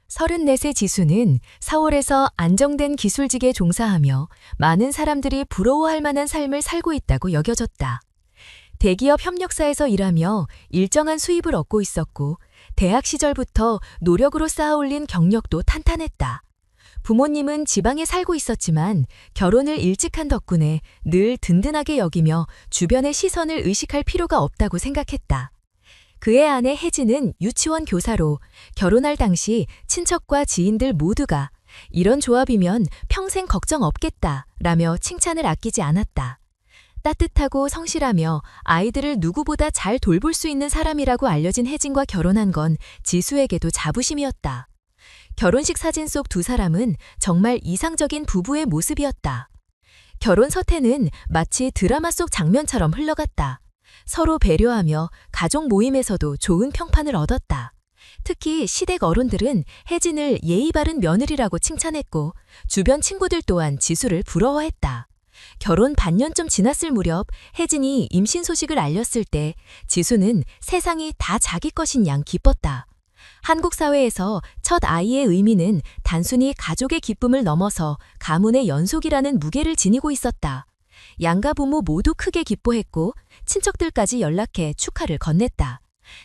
34세 지수는 서울에서 안정된 기술직에 종사하며 많은 사람들이 부러워할 만한 삶을 살고 있다고 여겨졌다. 대기업 협력사에서 일하며 일정한 수입을 얻고 있었고, 대학 시절부터 노력으로 쌓아올린 경력도 탄탄했다. 부모님은 지방에 살고 있었지만 결혼을 일찍 한 덕분에 늘 든든하게 여기며 주변의 시선을 의식할 필요가 없다고 생각했다. 그의 아내 혜진은 유치원 교사로 결혼할 당시 친척과 지인들 모두가 이런 조합이면 평생 걱정 없겠다 라며 칭찬을 아끼지 않았다. 따뜻하고 성실하며 아이들을 누구보다 잘 돌볼 수 있는 사람이라고 알려진 혜진과 결혼한 건 지수에게도 자부심이었다. 결혼식 사진 속 두 사람은 정말 이상적인 부부의 모습이었다. 결혼 서태는 마치 드라마 속 장면처럼 흘러갔다. 서로 배려하며 가족 모임에서도 좋은 평판을 얻었다. 특히 시댁 어른들은 혜진을 예의 바른 며느리라고 칭찬했고, 주변 친구들 또한 지수를 부러워했다. 결혼 반년쯤 지났을 무렵 혜진이 임신 소식을 알렸을 때 지수는 세상이 다 자기 것인 양 기뻤다. 한국 사회에서 첫 아이의 의미는 단순히 가족의 기쁨을 넘어서 가문의 연속이라는 무게를 지니고 있었다. 양가 부모 모두 크게 기뻐했고 친척들까지 연락해 축하를 건넸다.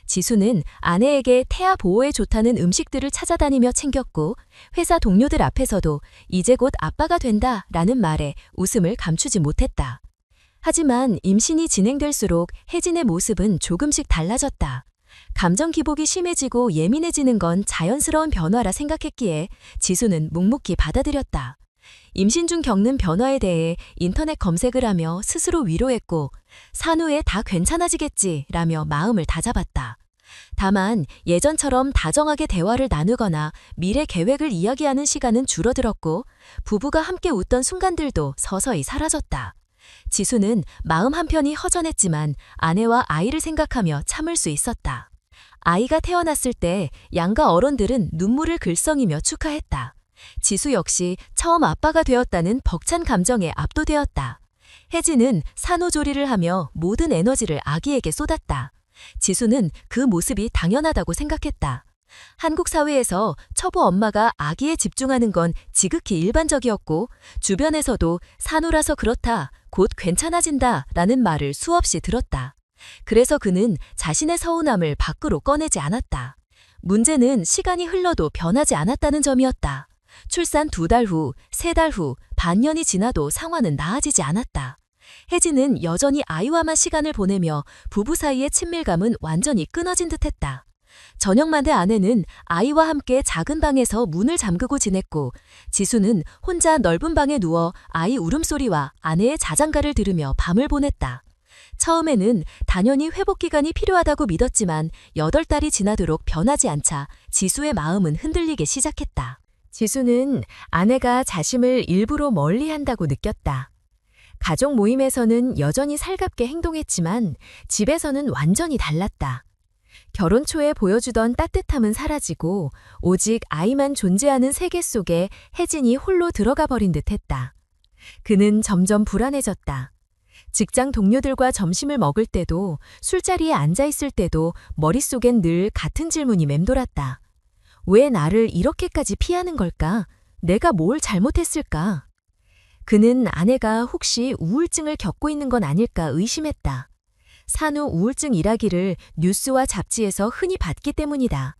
지수는 아내에게 태아 보호에 좋다는 음식들을 찾아다니며 챙겼고, 회사 동료들 앞에서도 이제 곧 아빠가 된다 라는 말에 웃음을 감추지 못했다. 하지만 임신이 진행될수록 혜진의 모습은 조금씩 달라졌다. 감정 기복이 심해지고 예민해지는 건 자연스러운 변화라 생각했기에 지수는 묵묵히 받아들였다. 임신 중 겪는 변화에 대해 인터넷 검색을 하며 스스로 위로했고, 산후에 다 괜찮아지겠지 라며 마음을 다잡았다. 다만 예전처럼 다정하게 대화를 나누거나 미래 계획을 이야기하는 시간은 줄어들었고, 부부가 함께 웃던 순간들도 서서히 사라졌다. 지수는 마음 한편이 허전했지만 아내와 아이를 생각하며 참을 수 있었다. 아이가 태어났을 때 양가 어른들은 눈물을 글썽이며 축하했다. 지수 역시 처음 아빠가 되었다는 벅찬 감정에 압도되었다. 혜진은 산후조리를 하며 모든 에너지를 아기에게 쏟았다. 지수는 그 모습이 당연하다고 생각했다. 한국 사회에서 처부 엄마가 아기에 집중하는 건 지극히 일반적이었고, 주변에서도 산후라서 그렇다, 곧 괜찮아진다 라는 말을 수없이 들었다. 그래서 그는 자신의 서운함을 밖으로 꺼내지 않았다. 문제는 시간이 흘러도 변하지 않았다는 점이었다. 출산 2달 후, 3달 후, 반년이 지나도 상황은 나아지지 않았다. 혜진은 여전히 아이와만 시간을 보내며 부부 사이의 친밀감은 완전히 끊어진 듯했다. 저녁마다 아내는 아이와 함께 작은 방에서 문을 잠그고 지냈고, 지수는 혼자 넓은 방에 누워 아이 울음소리와 아내의 자장가를 들으며 밤을 보냈다. 처음에는 당연히 회복 기간이 필요하다고 믿었지만 8달이 지나도록 변하지 않자 지수의 마음은 흔들리기 시작했다. 지수는 아내가 자신을 일부러 멀리한다고 느꼈다. 가족 모임에서는 여전히 살갑게 행동했지만 집에서는 완전히 달랐다. 결혼 초에 보여주던 따뜻함은 사라지고 오직 아이만 존재하는 세계 속에 혜진이 홀로 들어가 버린 듯했다. 그는 점점 불안해졌다. 직장 동료들과 점심을 먹을 때도, 술자리에 앉아있을 때도 머릿속엔 늘 같은 질문이 맴돌았다. 왜 나를 이렇게까지 피하는 걸까? 내가 뭘 잘못했을까? 그는 아내가 혹시 우울증을 겪고 있는 건 아닐까 의심했다. 산후 우울증 일화기를 뉴스와 잡지에서 흔히 봤기 때문이다.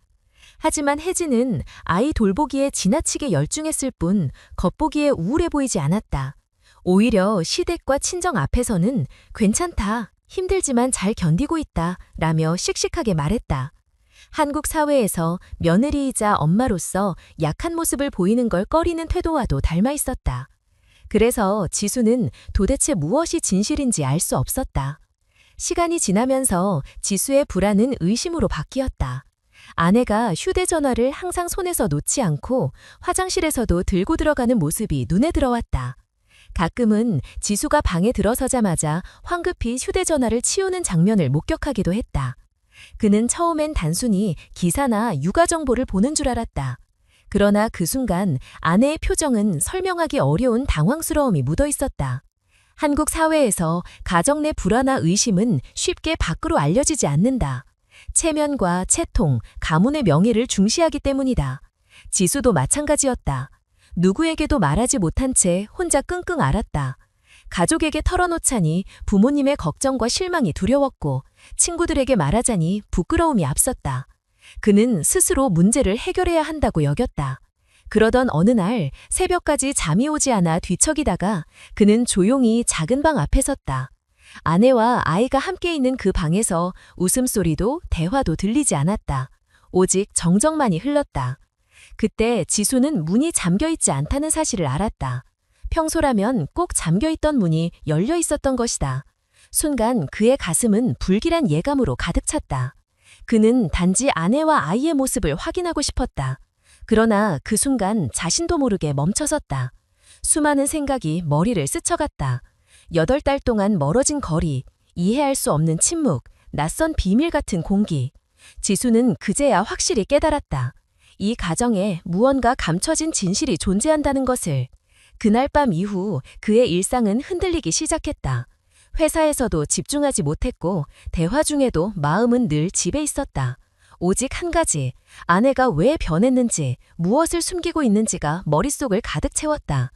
하지만 혜진은 아이 돌보기에 지나치게 열중했을 뿐 겉보기에 우울해 보이지 않았다. 오히려 시댁과 친정 앞에서는 괜찮다, 힘들지만 잘 견디고 있다 라며 씩씩하게 말했다. 한국 사회에서 며느리이자 엄마로서 약한 모습을 보이는 걸 꺼리는 태도와도 닮아 있었다. 그래서 지수는 도대체 무엇이 진실인지 알 수 없었다. 시간이 지나면서 지수의 불안은 의심으로 바뀌었다. 아내가 휴대전화를 항상 손에서 놓지 않고 화장실에서도 들고 들어가는 모습이 눈에 들어왔다. 가끔은 지수가 방에 들어서자마자 황급히 휴대전화를 치우는 장면을 목격하기도 했다. 그는 처음엔 단순히 기사나 육아 정보를 보는 줄 알았다. 그러나 그 순간 아내의 표정은 설명하기 어려운 당황스러움이 묻어 있었다. 한국 사회에서 가정 내 불화나 의심은 쉽게 밖으로 알려지지 않는다. 체면과 채통, 가문의 명예를 중시하기 때문이다. 지수도 마찬가지였다. 누구에게도 말하지 못한 채 혼자 끙끙 앓았다. 가족에게 털어놓자니 부모님의 걱정과 실망이 두려웠고 친구들에게 말하자니 부끄러움이 앞섰다. 그는 스스로 문제를 해결해야 한다고 여겼다. 그러던 어느 날 새벽까지 잠이 오지 않아 뒤척이다가 그는 조용히 작은 방 앞에 섰다. 아내와 아이가 함께 있는 그 방에서 웃음소리도 대화도 들리지 않았다. 오직 정적만이 흘렀다. 그때 지수는 문이 잠겨있지 않다는 사실을 알았다. 평소라면 꼭 잠겨있던 문이 열려 있었던 것이다. 순간 그의 가슴은 불길한 예감으로 가득 찼다. 그는 단지 아내와 아이의 모습을 확인하고 싶었다. 그러나 그 순간 자신도 모르게 멈춰섰다. 수많은 생각이 머리를 스쳐갔다. 8달 동안 멀어진 거리, 이해할 수 없는 침묵, 낯선 비밀 같은 공기. 지수는 그제야 확실히 깨달았다. 이 가정에 무언가 감춰진 진실이 존재한다는 것을. 그날 밤 이후 그의 일상은 흔들리기 시작했다. 회사에서도 집중하지 못했고 대화 중에도 마음은 늘 집에 있었다. 오직 한 가지, 아내가 왜 변했는지, 무엇을 숨기고 있는지가 머릿속을 가득 채웠다.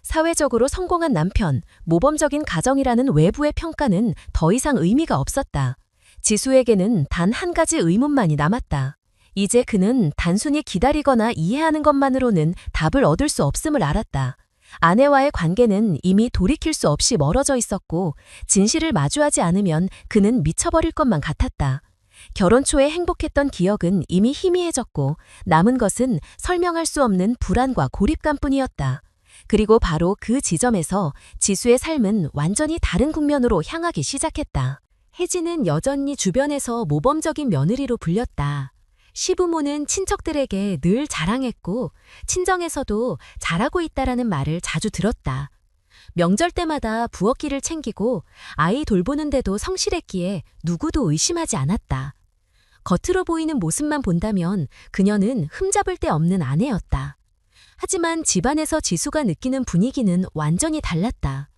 사회적으로 성공한 남편, 모범적인 가정이라는 외부의 평가는 더 이상 의미가 없었다. 지수에게는 단 한 가지 의문만이 남았다. 이제 그는 단순히 기다리거나 이해하는 것만으로는 답을 얻을 수 없음을 알았다. 아내와의 관계는 이미 돌이킬 수 없이 멀어져 있었고 진실을 마주하지 않으면 그는 미쳐버릴 것만 같았다. 결혼 초에 행복했던 기억은 이미 희미해졌고 남은 것은 설명할 수 없는 불안과 고립감뿐이었다. 그리고 바로 그 지점에서 지수의 삶은 완전히 다른 국면으로 향하기 시작했다. 혜진은 여전히 주변에서 모범적인 며느리로 불렸다. 시부모는 친척들에게 늘 자랑했고 친정에서도 잘하고 있다라는 말을 자주 들었다. 명절 때마다 부엌일을 챙기고 아이 돌보는데도 성실했기에 누구도 의심하지 않았다. 겉으로 보이는 모습만 본다면 그녀는 흠잡을 데 없는 아내였다. 하지만 집안에서 지수가 느끼는 분위기는 완전히 달랐다.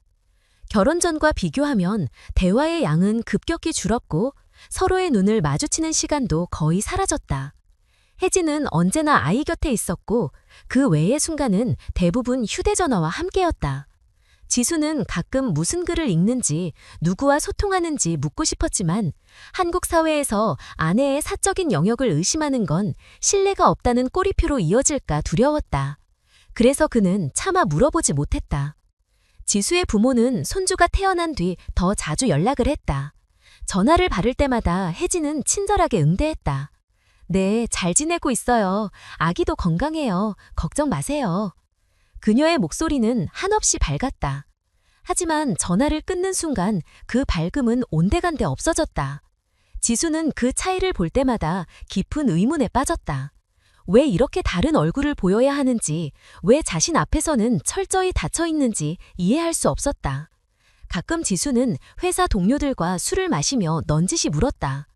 결혼 전과 비교하면 대화의 양은 급격히 줄었고 서로의 눈을 마주치는 시간도 거의 사라졌다. 혜진은 언제나 아이 곁에 있었고 그 외의 순간은 대부분 휴대전화와 함께였다. 지수는 가끔 무슨 글을 읽는지 누구와 소통하는지 묻고 싶었지만 한국 사회에서 아내의 사적인 영역을 의심하는 건 신뢰가 없다는 꼬리표로 이어질까 두려웠다. 그래서 그는 차마 물어보지 못했다. 지수의 부모는 손주가 태어난 뒤 더 자주 연락을 했다. 전화를 받을 때마다 혜진은 친절하게 응대했다. 네, 잘 지내고 있어요. 아기도 건강해요. 걱정 마세요. 그녀의 목소리는 한없이 밝았다. 하지만 전화를 끊는 순간 그 밝음은 온데간데 없어졌다. 지수는 그 차이를 볼 때마다 깊은 의문에 빠졌다. 왜 이렇게 다른 얼굴을 보여야 하는지, 왜 자신 앞에서는 철저히 닫혀 있는지 이해할 수 없었다. 가끔 지수는 회사 동료들과 술을 마시며 넌지시 물었다.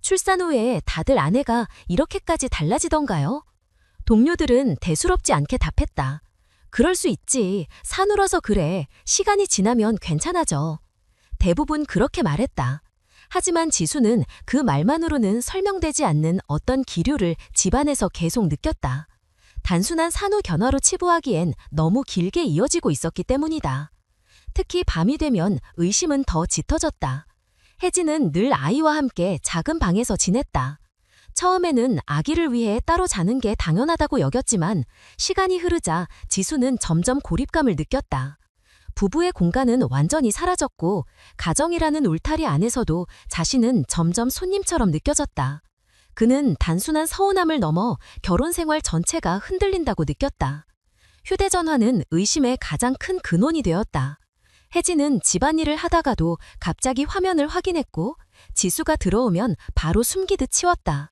출산 후에 다들 아내가 이렇게까지 달라지던가요? 동료들은 대수롭지 않게 답했다. 그럴 수 있지. 사늘어서 그래. 시간이 지나면 괜찮아져. 대부분 그렇게 말했다. 하지만 지수는 그 말만으로는 설명되지 않는 어떤 기류를 집안에서 계속 느꼈다. 단순한 산후 견화로 치부하기엔 너무 길게 이어지고 있었기 때문이다. 특히 밤이 되면 의심은 더 짙어졌다. 혜진은 늘 아이와 함께 작은 방에서 지냈다. 처음에는 아기를 위해 따로 자는 게 당연하다고 여겼지만 시간이 흐르자 지수는 점점 고립감을 느꼈다. 부부의 공간은 완전히 사라졌고 가정이라는 울타리 안에서도 자신은 점점 손님처럼 느껴졌다. 그는 단순한 서운함을 넘어 결혼 생활 전체가 흔들린다고 느꼈다. 휴대전화는 의심의 가장 큰 근원이 되었다. 혜진은 집안일을 하다가도 갑자기 화면을 확인했고 지수가 들어오면 바로 숨기듯 치웠다.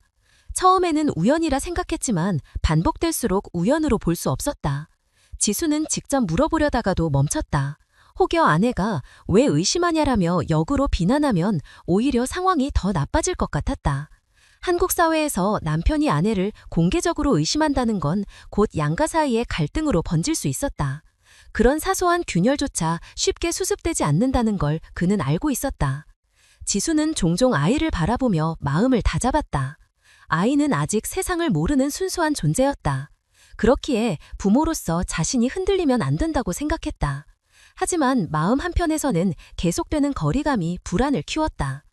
처음에는 우연이라 생각했지만 반복될수록 우연으로 볼 수 없었다. 지수는 직접 물어보려다가도 멈췄다. 혹여 아내가 왜 의심하냐라며 역으로 비난하면 오히려 상황이 더 나빠질 것 같았다. 한국 사회에서 남편이 아내를 공개적으로 의심한다는 건 곧 양가 사이의 갈등으로 번질 수 있었다. 그런 사소한 균열조차 쉽게 수습되지 않는다는 걸 그는 알고 있었다. 지수는 종종 아이를 바라보며 마음을 다잡았다. 아이는 아직 세상을 모르는 순수한 존재였다. 그렇기에 부모로서 자신이 흔들리면 안 된다고 생각했다. 하지만 마음 한편에서는 계속되는 거리감이 불안을 키웠다.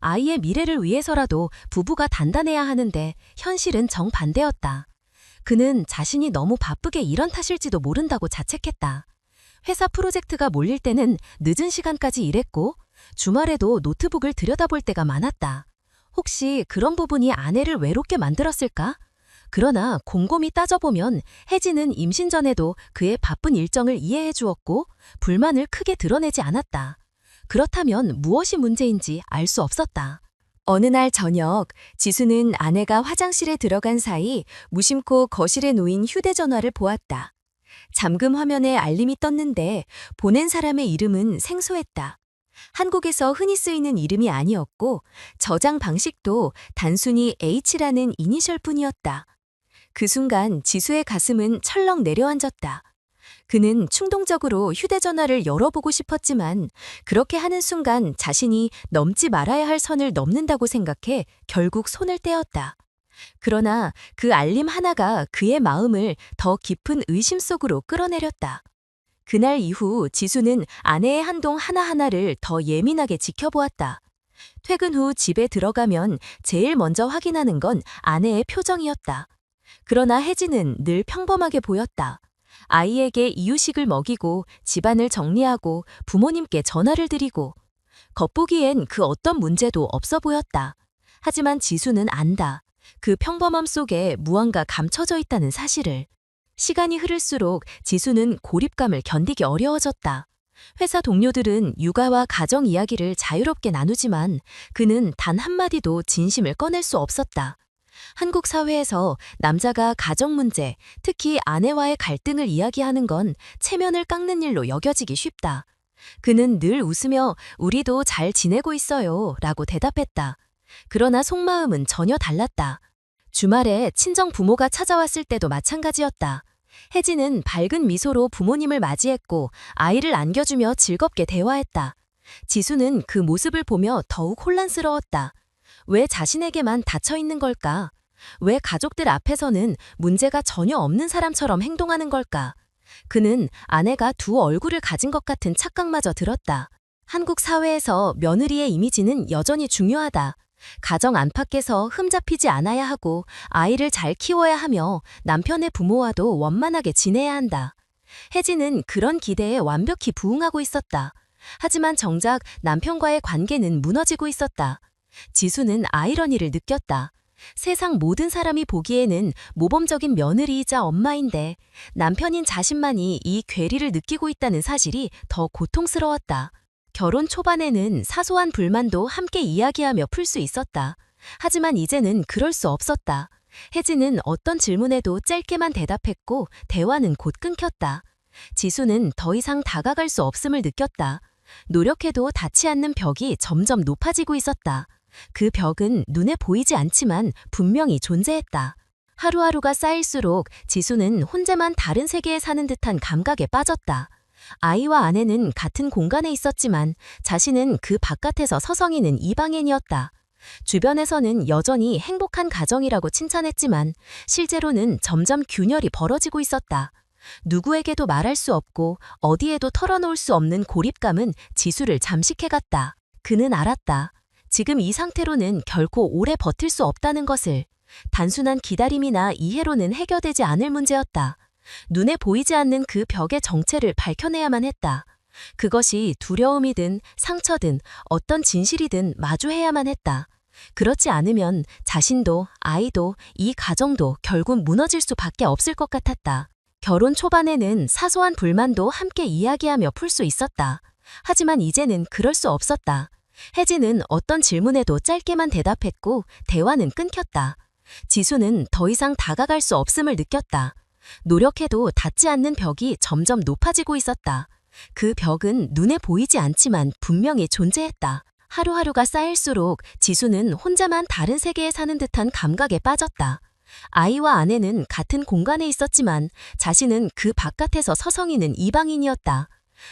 아이의 미래를 위해서라도 부부가 단단해야 하는데 현실은 정반대였다. 그는 자신이 너무 바쁘게 일한 탓일지도 모른다고 자책했다. 회사 프로젝트가 몰릴 때는 늦은 시간까지 일했고 주말에도 노트북을 들여다볼 때가 많았다. 혹시 그런 부분이 아내를 외롭게 만들었을까? 그러나 곰곰이 따져보면 혜진은 임신 전에도 그의 바쁜 일정을 이해해 주었고 불만을 크게 드러내지 않았다. 그렇다면 무엇이 문제인지 알 수 없었다. 어느 날 저녁, 지수는 아내가 화장실에 들어간 사이 무심코 거실에 놓인 휴대전화를 보았다. 잠금 화면에 알림이 떴는데 보낸 사람의 이름은 생소했다. 한국에서 흔히 쓰이는 이름이 아니었고 저장 방식도 단순히 H라는 이니셜 뿐이었다. 그 순간 지수의 가슴은 철렁 내려앉았다. 그는 충동적으로 휴대전화를 열어보고 싶었지만 그렇게 하는 순간 자신이 넘지 말아야 할 선을 넘는다고 생각해 결국 손을 떼었다. 그러나 그 알림 하나가 그의 마음을 더 깊은 의심 속으로 끌어내렸다. 그날 이후 지수는 아내의 한동 하나하나를 더 예민하게 지켜보았다. 퇴근 후 집에 들어가면 제일 먼저 확인하는 건 아내의 표정이었다. 그러나 혜진은 늘 평범하게 보였다. 아이에게 이유식을 먹이고 집안을 정리하고 부모님께 전화를 드리고 겉보기엔 그 어떤 문제도 없어 보였다. 하지만 지수는 안다. 그 평범함 속에 무언가 감춰져 있다는 사실을. 시간이 흐를수록 지수는 고립감을 견디기 어려워졌다. 회사 동료들은 육아와 가정 이야기를 자유롭게 나누지만 그는 단 한마디도 진심을 꺼낼 수 없었다. 한국 사회에서 남자가 가정 문제, 특히 아내와의 갈등을 이야기하는 건 체면을 깎는 일로 여겨지기 쉽다. 그는 늘 웃으며 우리도 잘 지내고 있어요 라고 대답했다. 그러나 속마음은 전혀 달랐다. 주말에 친정 부모가 찾아왔을 때도 마찬가지였다. 혜진은 밝은 미소로 부모님을 맞이했고 아이를 안겨주며 즐겁게 대화했다. 지수는 그 모습을 보며 더욱 혼란스러웠다. 왜 자신에게만 닫혀 있는 걸까? 왜 가족들 앞에서는 문제가 전혀 없는 사람처럼 행동하는 걸까? 그는 아내가 두 얼굴을 가진 것 같은 착각마저 들었다. 한국 사회에서 며느리의 이미지는 여전히 중요하다. 가정 안팎에서 흠잡히지 않아야 하고 아이를 잘 키워야 하며 남편의 부모와도 원만하게 지내야 한다. 혜진은 그런 기대에 완벽히 부응하고 있었다. 하지만 정작 남편과의 관계는 무너지고 있었다. 지수는 아이러니를 느꼈다. 세상 모든 사람이 보기에는 모범적인 며느리이자 엄마인데 남편인 자신만이 이 괴리를 느끼고 있다는 사실이 더 고통스러웠다. 결혼 초반에는 사소한 불만도 함께 이야기하며 풀 수 있었다. 하지만 이제는 그럴 수 없었다. 혜진은 어떤 질문에도 짧게만 대답했고 대화는 곧 끊겼다. 지수는 더 이상 다가갈 수 없음을 느꼈다. 노력해도 닿지 않는 벽이 점점 높아지고 있었다. 그 벽은 눈에 보이지 않지만 분명히 존재했다. 하루하루가 쌓일수록 지수는 혼자만 다른 세계에 사는 듯한 감각에 빠졌다. 아이와 아내는 같은 공간에 있었지만 자신은 그 바깥에서 서성이는 이방인이었다. 주변에서는 여전히 행복한 가정이라고 칭찬했지만 실제로는 점점 균열이 벌어지고 있었다. 누구에게도 말할 수 없고 어디에도 털어놓을 수 없는 고립감은 지수를 잠식해갔다. 그는 알았다. 지금 이 상태로는 결코 오래 버틸 수 없다는 것을. 단순한 기다림이나 이해로는 해결되지 않을 문제였다. 눈에 보이지 않는 그 벽의 정체를 밝혀내야만 했다. 그것이 두려움이든 상처든 어떤 진실이든 마주해야만 했다. 그렇지 않으면 자신도 아이도 이 가정도 결국 무너질 수밖에 없을 것 같았다. 결혼 초반에는 사소한 불만도 함께 이야기하며 풀 수 있었다. 하지만 이제는 그럴 수 없었다. 혜진은 어떤 질문에도 짧게만 대답했고 대화는 끊겼다. 지수는 더 이상 다가갈 수 없음을 느꼈다. 노력해도 닿지 않는 벽이 점점 높아지고 있었다. 그 벽은 눈에 보이지 않지만 분명히 존재했다. 하루하루가 쌓일수록 지수는 혼자만 다른 세계에 사는 듯한 감각에 빠졌다. 아이와 아내는 같은 공간에 있었지만 자신은 그 바깥에서 서성이는 이방인이었다.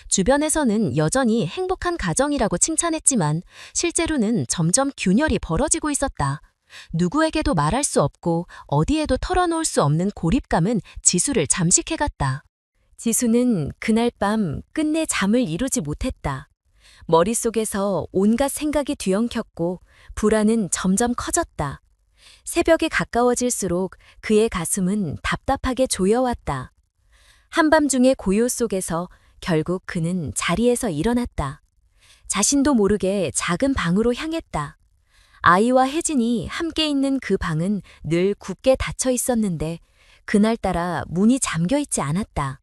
주변에서는 여전히 행복한 가정이라고 칭찬했지만 실제로는 점점 균열이 벌어지고 있었다. 누구에게도 말할 수 없고 어디에도 털어놓을 수 없는 고립감은 지수를 잠식해갔다. 지수는 그날 밤 끝내 잠을 이루지 못했다. 머릿속에서 온갖 생각이 뒤엉켰고 불안은 점점 커졌다. 새벽에 가까워질수록 그의 가슴은 답답하게 조여왔다. 한밤중의 고요 속에서 결국 그는 자리에서 일어났다. 자신도 모르게 작은 방으로 향했다. 아이와 혜진이 함께 있는 그 방은 늘 굳게 닫혀 있었는데 그날따라 문이 잠겨 있지 않았다.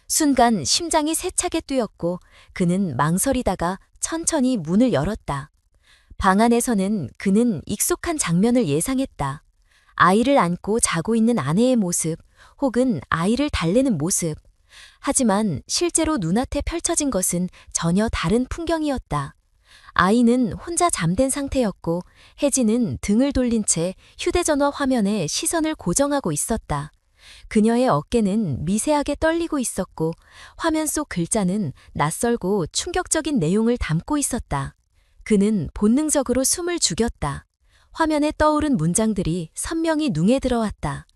순간 심장이 세차게 뛰었고 그는 망설이다가 천천히 문을 열었다. 방 안에서는 그는 익숙한 장면을 예상했다. 아이를 안고 자고 있는 아내의 모습, 혹은 아이를 달래는 모습. 하지만 실제로 눈앞에 펼쳐진 것은 전혀 다른 풍경이었다. 아이는 혼자 잠든 상태였고 혜진은 등을 돌린 채 휴대전화 화면에 시선을 고정하고 있었다. 그녀의 어깨는 미세하게 떨리고 있었고 화면 속 글자는 낯설고 충격적인 내용을 담고 있었다. 그는 본능적으로 숨을 죽였다. 화면에 떠오른 문장들이 선명히 눈에 들어왔다.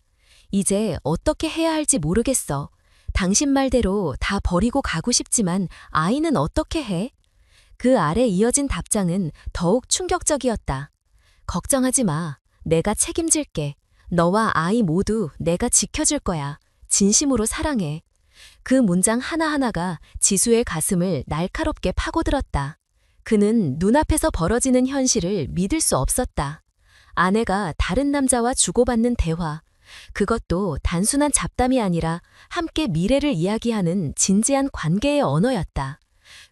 이제 어떻게 해야 할지 모르겠어. 당신 말대로 다 버리고 가고 싶지만 아이는 어떻게 해? 그 아래 이어진 답장은 더욱 충격적이었다. 걱정하지 마. 내가 책임질게. 너와 아이 모두 내가 지켜줄 거야. 진심으로 사랑해. 그 문장 하나하나가 지수의 가슴을 날카롭게 파고들었다. 그는 눈앞에서 벌어지는 현실을 믿을 수 없었다. 아내가 다른 남자와 주고받는 대화, 그것도 단순한 잡담이 아니라 함께 미래를 이야기하는 진지한 관계의 언어였다.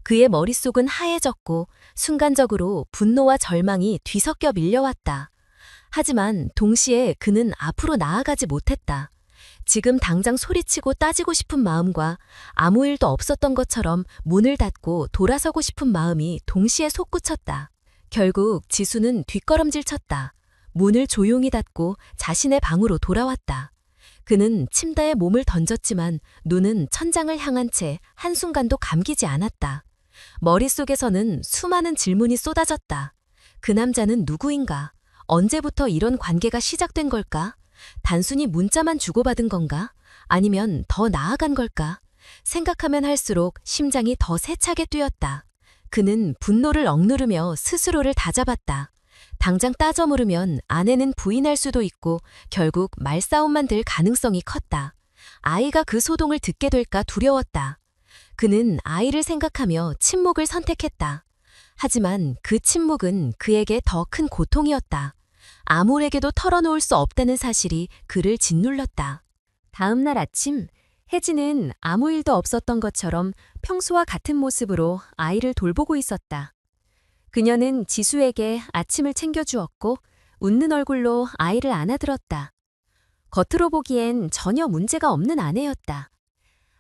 그의 머릿속은 하얘졌고 순간적으로 분노와 절망이 뒤섞여 밀려왔다. 하지만 동시에 그는 앞으로 나아가지 못했다. 지금 당장 소리치고 따지고 싶은 마음과 아무 일도 없었던 것처럼 문을 닫고 돌아서고 싶은 마음이 동시에 솟구쳤다. 결국 지수는 뒷걸음질 쳤다. 문을 조용히 닫고 자신의 방으로 돌아왔다. 그는 침대에 몸을 던졌지만 눈은 천장을 향한 채 한순간도 감기지 않았다. 머릿속에서는 수많은 질문이 쏟아졌다. 그 남자는 누구인가? 언제부터 이런 관계가 시작된 걸까? 단순히 문자만 주고받은 건가? 아니면 더 나아간 걸까? 생각하면 할수록 심장이 더 세차게 뛰었다. 그는 분노를 억누르며 스스로를 다잡았다. 당장 따져 물으면 아내는 부인할 수도 있고 결국 말싸움만 될 가능성이 컸다. 아이가 그 소동을 듣게 될까 두려웠다. 그는 아이를 생각하며 침묵을 선택했다. 하지만 그 침묵은 그에게 더 큰 고통이었다. 아무에게도 털어놓을 수 없다는 사실이 그를 짓눌렀다. 다음 날 아침, 혜진은 아무 일도 없었던 것처럼 평소와 같은 모습으로 아이를 돌보고 있었다. 그녀는 지수에게 아침을 챙겨주었고 웃는 얼굴로 아이를 안아들었다. 겉으로 보기엔 전혀 문제가 없는 아내였다.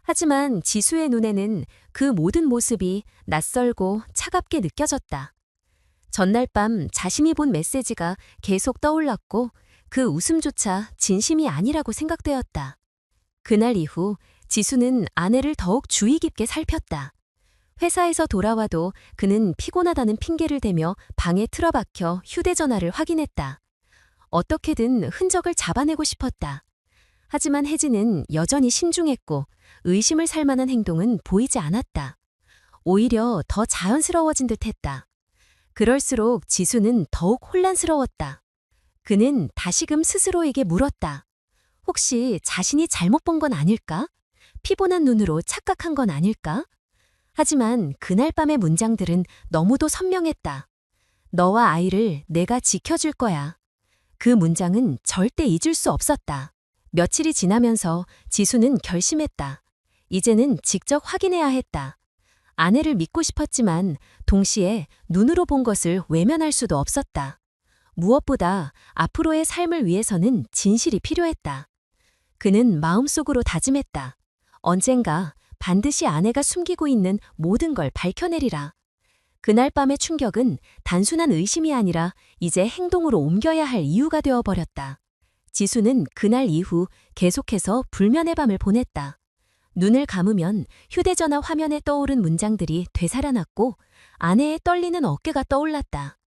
하지만 지수의 눈에는 그 모든 모습이 낯설고 차갑게 느껴졌다. 전날 밤 자신이 본 메시지가 계속 떠올랐고 그 웃음조차 진심이 아니라고 생각되었다. 그날 이후 지수는 아내를 더욱 주의 깊게 살폈다. 회사에서 돌아와도 그는 피곤하다는 핑계를 대며 방에 틀어박혀 휴대전화를 확인했다. 어떻게든 흔적을 잡아내고 싶었다. 하지만 혜진은 여전히 신중했고 의심을 살 만한 행동은 보이지 않았다. 오히려 더 자연스러워진 듯했다. 그럴수록 지수는 더욱 혼란스러웠다. 그는 다시금 스스로에게 물었다. 혹시 자신이 잘못 본 건 아닐까? 피곤한 눈으로 착각한 건 아닐까? 하지만 그날 밤의 문장들은 너무도 선명했다. 너와 아이를 내가 지켜줄 거야. 그 문장은 절대 잊을 수 없었다. 며칠이 지나면서 지수는 결심했다. 이제는 직접 확인해야 했다. 아내를 믿고 싶었지만 동시에 눈으로 본 것을 외면할 수도 없었다. 무엇보다 앞으로의 삶을 위해서는 진실이 필요했다. 그는 마음속으로 다짐했다. 언젠가 반드시 아내가 숨기고 있는 모든 걸 밝혀내리라. 그날 밤의 충격은 단순한 의심이 아니라 이제 행동으로 옮겨야 할 이유가 되어버렸다. 지수는 그날 이후 계속해서 불면의 밤을 보냈다. 눈을 감으면 휴대전화 화면에 떠오른 문장들이 되살아났고 아내의 떨리는 어깨가 떠올랐다.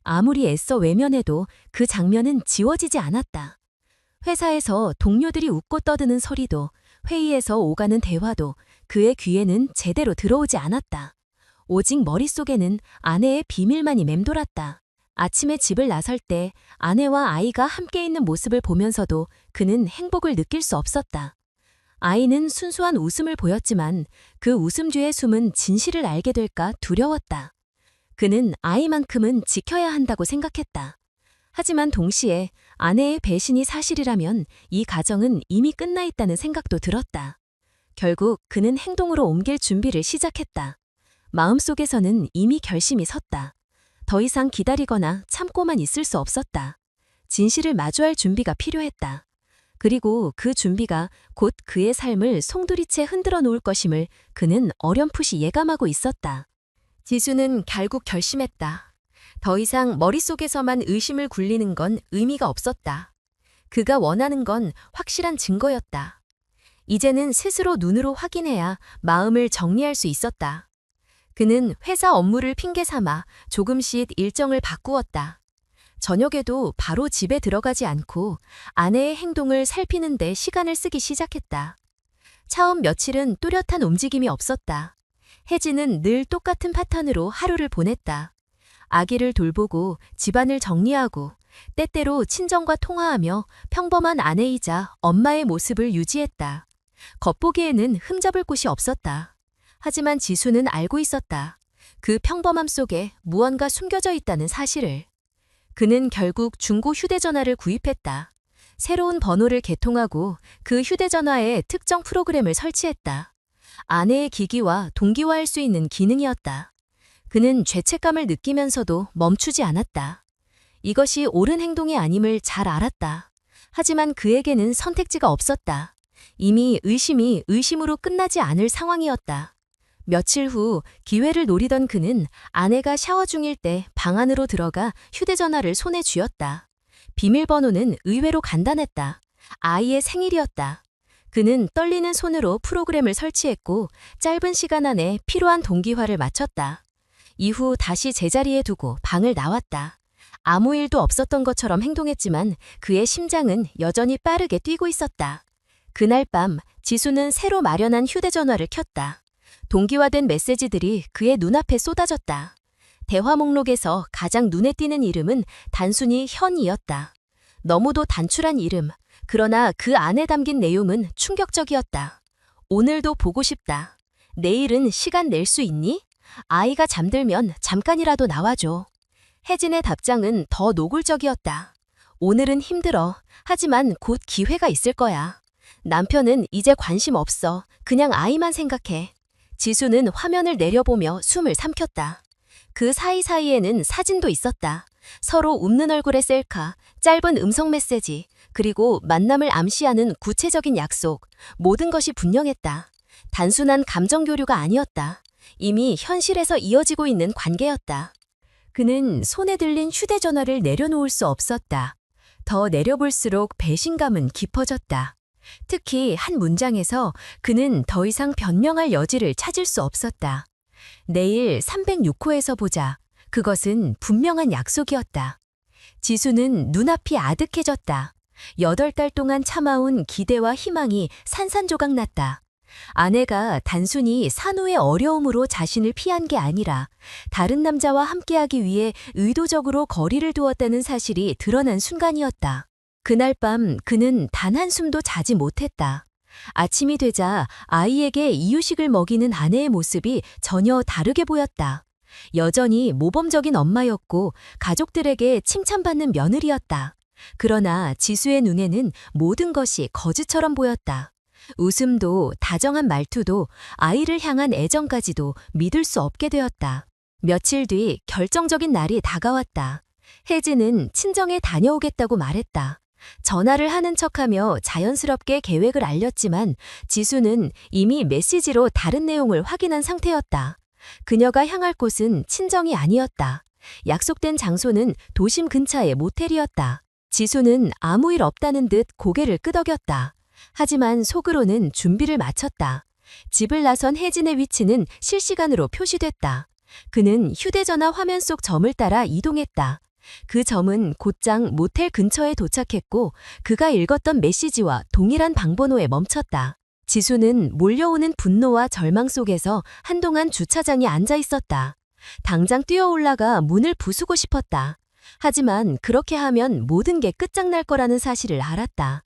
아무리 애써 외면해도 그 장면은 지워지지 않았다. 회사에서 동료들이 웃고 떠드는 소리도, 회의에서 오가는 대화도 그의 귀에는 제대로 들어오지 않았다. 오직 머릿속에는 아내의 비밀만이 맴돌았다. 아침에 집을 나설 때 아내와 아이가 함께 있는 모습을 보면서도 그는 행복을 느낄 수 없었다. 아이는 순수한 웃음을 보였지만 그 웃음 뒤의 숨은 진실을 알게 될까 두려웠다. 그는 아이만큼은 지켜야 한다고 생각했다. 하지만 동시에 아내의 배신이 사실이라면 이 가정은 이미 끝나 있다는 생각도 들었다. 결국 그는 행동으로 옮길 준비를 시작했다. 마음속에서는 이미 결심이 섰다. 더 이상 기다리거나 참고만 있을 수 없었다. 진실을 마주할 준비가 필요했다. 그리고 그 준비가 곧 그의 삶을 송두리째 흔들어 놓을 것임을 그는 어렴풋이 예감하고 있었다. 지수는 결국 결심했다. 더 이상 머릿속에서만 의심을 굴리는 건 의미가 없었다. 그가 원하는 건 확실한 증거였다. 이제는 스스로 눈으로 확인해야 마음을 정리할 수 있었다. 그는 회사 업무를 핑계 삼아 조금씩 일정을 바꾸었다. 저녁에도 바로 집에 들어가지 않고 아내의 행동을 살피는 데 시간을 쓰기 시작했다. 처음 며칠은 뚜렷한 움직임이 없었다. 혜진은 늘 똑같은 패턴으로 하루를 보냈다. 아기를 돌보고 집안을 정리하고 때때로 친정과 통화하며 평범한 아내이자 엄마의 모습을 유지했다. 겉보기에는 흠잡을 곳이 없었다. 하지만 지수는 알고 있었다. 그 평범함 속에 무언가 숨겨져 있다는 사실을. 그는 결국 중고 휴대전화를 구입했다. 새로운 번호를 개통하고 그 휴대전화에 특정 프로그램을 설치했다. 아내의 기기와 동기화할 수 있는 기능이었다. 그는 죄책감을 느끼면서도 멈추지 않았다. 이것이 옳은 행동이 아님을 잘 알았다. 하지만 그에게는 선택지가 없었다. 이미 의심이 의심으로 끝나지 않을 상황이었다. 며칠 후 기회를 노리던 그는 아내가 샤워 중일 때 방 안으로 들어가 휴대전화를 손에 쥐었다. 비밀번호는 의외로 간단했다. 아이의 생일이었다. 그는 떨리는 손으로 프로그램을 설치했고 짧은 시간 안에 필요한 동기화를 마쳤다. 이후 다시 제자리에 두고 방을 나왔다. 아무 일도 없었던 것처럼 행동했지만 그의 심장은 여전히 빠르게 뛰고 있었다. 그날 밤 지수는 새로 마련한 휴대전화를 켰다. 동기화된 메시지들이 그의 눈앞에 쏟아졌다. 대화 목록에서 가장 눈에 띄는 이름은 단순히 현이었다. 너무도 단출한 이름. 그러나 그 안에 담긴 내용은 충격적이었다. 오늘도 보고 싶다. 내일은 시간 낼 수 있니? 아이가 잠들면 잠깐이라도 나와줘. 혜진의 답장은 더 노골적이었다. 오늘은 힘들어. 하지만 곧 기회가 있을 거야. 남편은 이제 관심 없어. 그냥 아이만 생각해. 지수는 화면을 내려보며 숨을 삼켰다. 그 사이사이에는 사진도 있었다. 서로 웃는 얼굴의 셀카, 짧은 음성 메시지, 그리고 만남을 암시하는 구체적인 약속. 모든 것이 분명했다. 단순한 감정 교류가 아니었다. 이미 현실에서 이어지고 있는 관계였다. 그는 손에 들린 휴대전화를 내려놓을 수 없었다. 더 내려볼수록 배신감은 깊어졌다. 특히 한 문장에서 그는 더 이상 변명할 여지를 찾을 수 없었다. 내일 306호에서 보자. 그것은 분명한 약속이었다. 지수는 눈앞이 아득해졌다. 8달 동안 참아온 기대와 희망이 산산조각났다. 아내가 단순히 산후의 어려움으로 자신을 피한 게 아니라 다른 남자와 함께하기 위해 의도적으로 거리를 두었다는 사실이 드러난 순간이었다. 그날 밤 그는 단 한숨도 자지 못했다. 아침이 되자 아이에게 이유식을 먹이는 아내의 모습이 전혀 다르게 보였다. 여전히 모범적인 엄마였고 가족들에게 칭찬받는 며느리였다. 그러나 지수의 눈에는 모든 것이 거짓처럼 보였다. 웃음도 다정한 말투도 아이를 향한 애정까지도 믿을 수 없게 되었다. 며칠 뒤 결정적인 날이 다가왔다. 혜진은 친정에 다녀오겠다고 말했다. 전화를 하는 척하며 자연스럽게 계획을 알렸지만 지수는 이미 메시지로 다른 내용을 확인한 상태였다. 그녀가 향할 곳은 친정이 아니었다. 약속된 장소는 도심 근처의 모텔이었다. 지수는 아무 일 없다는 듯 고개를 끄덕였다. 하지만 속으로는 준비를 마쳤다. 집을 나선 혜진의 위치는 실시간으로 표시됐다. 그는 휴대전화 화면 속 점을 따라 이동했다. 그 점은 곧장 모텔 근처에 도착했고 그가 읽었던 메시지와 동일한 방번호에 멈췄다. 지수는 몰려오는 분노와 절망 속에서 한동안 주차장에 앉아 있었다. 당장 뛰어 올라가 문을 부수고 싶었다. 하지만 그렇게 하면 모든 게 끝장날 거라는 사실을 알았다.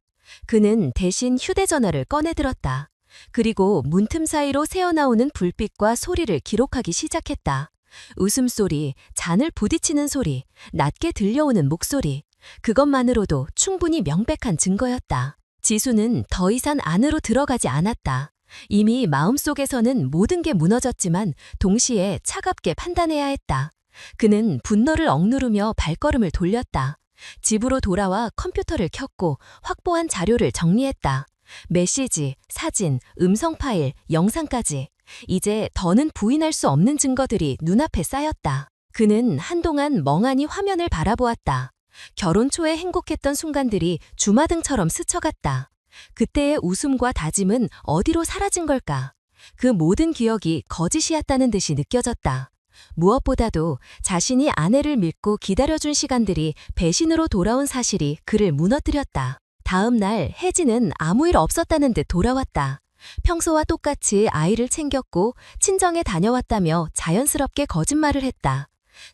그는 대신 휴대전화를 꺼내들었다. 그리고 문틈 사이로 새어나오는 불빛과 소리를 기록하기 시작했다. 웃음소리, 잔을 부딪히는 소리, 낮게 들려오는 목소리. 그것만으로도 충분히 명백한 증거였다. 지수는 더 이상 안으로 들어가지 않았다. 이미 마음속에서는 모든 게 무너졌지만 동시에 차갑게 판단해야 했다. 그는 분노를 억누르며 발걸음을 돌렸다. 집으로 돌아와 컴퓨터를 켰고 확보한 자료를 정리했다. 메시지, 사진, 음성 파일, 영상까지. 이제 더는 부인할 수 없는 증거들이 눈앞에 쌓였다. 그는 한동안 멍하니 화면을 바라보았다. 결혼 초에 행복했던 순간들이 주마등처럼 스쳐갔다. 그때의 웃음과 다짐은 어디로 사라진 걸까? 그 모든 기억이 거짓이었다는 듯이 느껴졌다. 무엇보다도 자신이 아내를 믿고 기다려준 시간들이 배신으로 돌아온 사실이 그를 무너뜨렸다. 다음 날 혜진은 아무 일 없었다는 듯 돌아왔다. 평소와 똑같이 아이를 챙겼고 친정에 다녀왔다며 자연스럽게 거짓말을 했다.